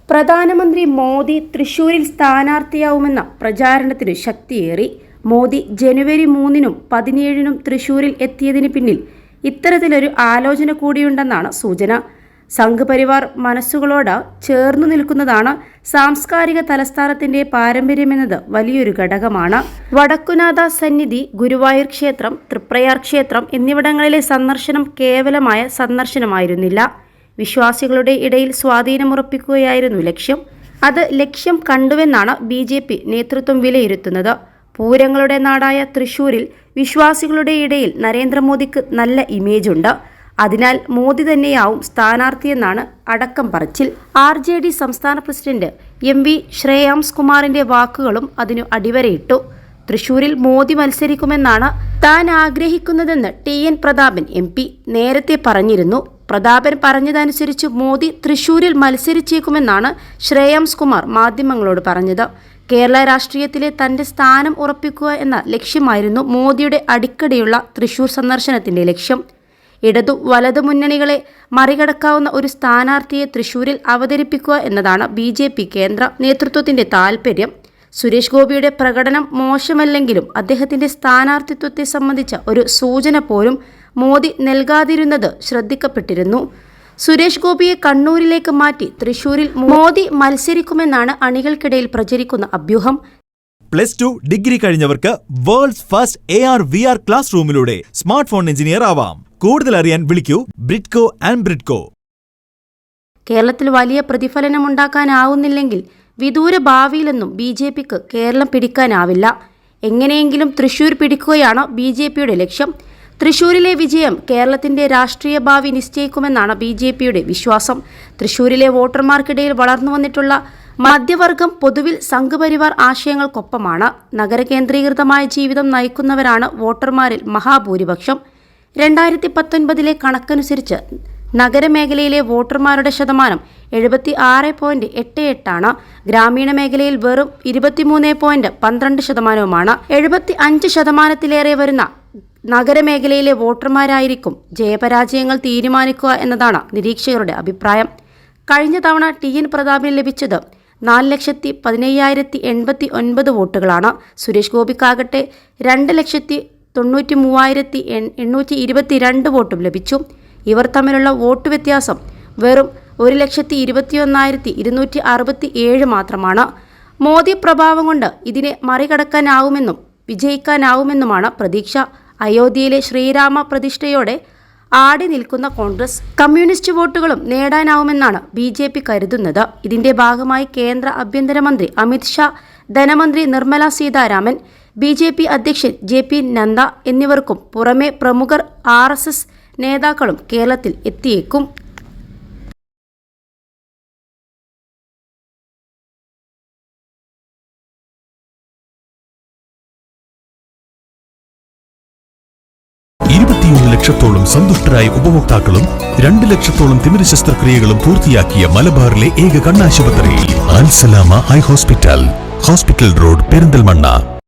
പ്രധാനമന്ത്രി മോദി തൃശൂരിൽ സ്ഥാനാർത്ഥിയാവുമെന്ന പ്രചാരണത്തിന് ശക്തിയേറി. മോദി ജനുവരി 3-നും 17-നും തൃശൂരിൽ എത്തിയതിന് പിന്നിൽ ഇത്തരത്തിലൊരു ആലോചന കൂടിയുണ്ടെന്നാണ് സൂചന. സംഘ് പരിവാർ മനസ്സുകളോട് ചേർന്നു നിൽക്കുന്നതാണ് സാംസ്കാരിക തലസ്ഥാനത്തിന്റെ പാരമ്പര്യമെന്നത് വലിയൊരു ഘടകമാണ്. വടക്കുനാഥ സന്നിധി, ഗുരുവായൂർ ക്ഷേത്രം, തൃപ്രയാർ ക്ഷേത്രം എന്നിവിടങ്ങളിലെ സന്ദർശനം കേവലമായ സന്ദർശനമായിരുന്നില്ല. വിശ്വാസികളുടെ ഇടയിൽ സ്വാധീനമുറപ്പിക്കുകയായിരുന്നു ലക്ഷ്യം. അത് ലക്ഷ്യം കണ്ടുവെന്നാണ് BJP നേതൃത്വം വിലയിരുത്തുന്നത്. പൂരങ്ങളുടെ നാടായ തൃശൂരിൽ വിശ്വാസികളുടെ ഇടയിൽ നരേന്ദ്രമോദിക്ക് നല്ല ഇമേജുണ്ട്. അതിനാൽ മോദി തന്നെയാവും സ്ഥാനാർത്ഥിയെന്നാണ് അടക്കം പറച്ചിൽ. RJD സംസ്ഥാന പ്രസിഡന്റ് MV ശ്രേയാംസ് കുമാറിന്റെ വാക്കുകളും അതിനു അടിവരയിട്ടു. തൃശൂരിൽ മോദി മത്സരിക്കുമെന്നാണ് താൻ ആഗ്രഹിക്കുന്നതെന്ന് TN പ്രതാപൻ MP നേരത്തെ പറഞ്ഞിരുന്നു. പ്രതാപൻ പറഞ്ഞതനുസരിച്ച് മോദി തൃശൂരിൽ മത്സരിച്ചേക്കുമെന്നാണ് ശ്രേയാംസ് കുമാർ മാധ്യമങ്ങളോട് പറഞ്ഞത്. കേരള രാഷ്ട്രീയത്തിലെ തന്റെ സ്ഥാനം ഉറപ്പിക്കുക എന്ന ലക്ഷ്യമായിരുന്നു മോദിയുടെ അടിക്കടിയുള്ള തൃശൂർ സന്ദർശനത്തിന്റെ ലക്ഷ്യം. ഇടതു വലതു മുന്നണികളെ മറികടക്കാവുന്ന ഒരു സ്ഥാനാർത്ഥിയെ തൃശൂരിൽ അവതരിപ്പിക്കുക എന്നതാണ് BJP കേന്ദ്ര നേതൃത്വത്തിന്റെ താൽപര്യം. സുരേഷ് ഗോപിയുടെ പ്രകടനം മോശമല്ലെങ്കിലും അദ്ദേഹത്തിന്റെ സ്ഥാനാർത്ഥിത്വത്തെ സംബന്ധിച്ച ഒരു സൂചന പോലും മോദി നൽകാതിരുന്നത് ശ്രദ്ധിക്കപ്പെട്ടിരുന്നു. സുരേഷ് ഗോപിയെ കണ്ണൂരിലേക്ക് മാറ്റി തൃശൂരിൽ മോദി മത്സരിക്കുമെന്നാണ് അണികൾക്കിടയിൽ പ്രചരിക്കുന്ന അഭ്യൂഹം. +2 ഡിഗ്രി കഴിഞ്ഞവർക്ക് വേൾഡ്സ് ഫസ്റ്റ് AR/VR ക്ലാസ് റൂമിലൂടെ സ്മാർട്ട് ഫോൺ എഞ്ചിനീയർ ആവാം. കൂടുതൽ അറിയാൻ വിളിക്കൂ ബ്രിഡ്കോ ആൻഡ് ബ്രിഡ്കോ. കേരളത്തിൽ വലിയ പ്രതിഫലനമുണ്ടാക്കാനാവുന്നില്ലെങ്കിൽ വിദൂര ഭാവിയിലെന്നും BJPക്ക് കേരളം പിടിക്കാനാവില്ല. എങ്ങനെയെങ്കിലും തൃശൂർ പിടിക്കുകയാണ് BJPയുടെ ലക്ഷ്യം. തൃശൂരിലെ വിജയം കേരളത്തിന്റെ രാഷ്ട്രീയ ഭാവി നിശ്ചയിക്കുമെന്നാണ് BJPയുടെ വിശ്വാസം. തൃശൂരിലെ വോട്ടർമാർക്കിടയിൽ വളർന്നു വന്നിട്ടുള്ള മധ്യവർഗം പൊതുവിൽ സംഘ് പരിവാർ ആശയങ്ങൾക്കൊപ്പമാണ്. നഗരകേന്ദ്രീകൃതമായ ജീവിതം നയിക്കുന്നവരാണ് വോട്ടർമാരിൽ മഹാഭൂരിപക്ഷം. 2019 കണക്കനുസരിച്ച് നഗരമേഖലയിലെ വോട്ടർമാരുടെ ശതമാനം 76.88%. ഗ്രാമീണ മേഖലയിൽ വെറും 23.12%. 75%-ലേറെ വരുന്ന നഗരമേഖലയിലെ വോട്ടർമാരായിരിക്കും ജയപരാജയങ്ങൾ തീരുമാനിക്കുക എന്നതാണ് നിരീക്ഷകരുടെ അഭിപ്രായം. കഴിഞ്ഞ തവണ TN പ്രതാപിന് ലഭിച്ചത് 4,15,089 വോട്ടുകളാണ്. സുരേഷ് ഗോപിക്കാകട്ടെ 2,93,822 വോട്ടും ലഭിച്ചു. ഇവർ തമ്മിലുള്ള വോട്ട് വ്യത്യാസം വെറും 1,21,267 മാത്രമാണ്. മോദി പ്രഭാവം കൊണ്ട് ഇതിനെ മറികടക്കാനാവുമെന്നും വിജയിക്കാനാവുമെന്നുമാണ് പ്രതീക്ഷ. അയോധ്യയിലെ ശ്രീരാമ പ്രതിഷ്ഠയോടെ ആടി നിൽക്കുന്ന കോൺഗ്രസ് കമ്മ്യൂണിസ്റ്റ് വോട്ടുകളും നേടാനാവുമെന്നാണ് BJP കരുതുന്നത്. ഇതിന്റെ ഭാഗമായി കേന്ദ്ര ആഭ്യന്തരമന്ത്രി അമിത് ഷാ, ധനമന്ത്രി നിർമ്മല സീതാരാമൻ, BJP അധ്യക്ഷൻ JP നദ്ദ എന്നിവർക്കും പുറമെ പ്രമുഖർ RSS നേതാക്കളും കേരളത്തിൽ എത്തിയേക്കും. ലക്ഷത്തോളം സന്തുഷ്ടരായ ഉപഭോക്താക്കളും 2 ലക്ഷത്തോളം തിമിര ശസ്ത്രക്രിയകളും പൂർത്തിയാക്കിയ മലബാറിലെ ഏക കണ്ണാശുപത്രി അൽ സലാമ ഹൈ ഹോസ്പിറ്റൽ റോഡ്, പെരിന്തൽമണ്ണ.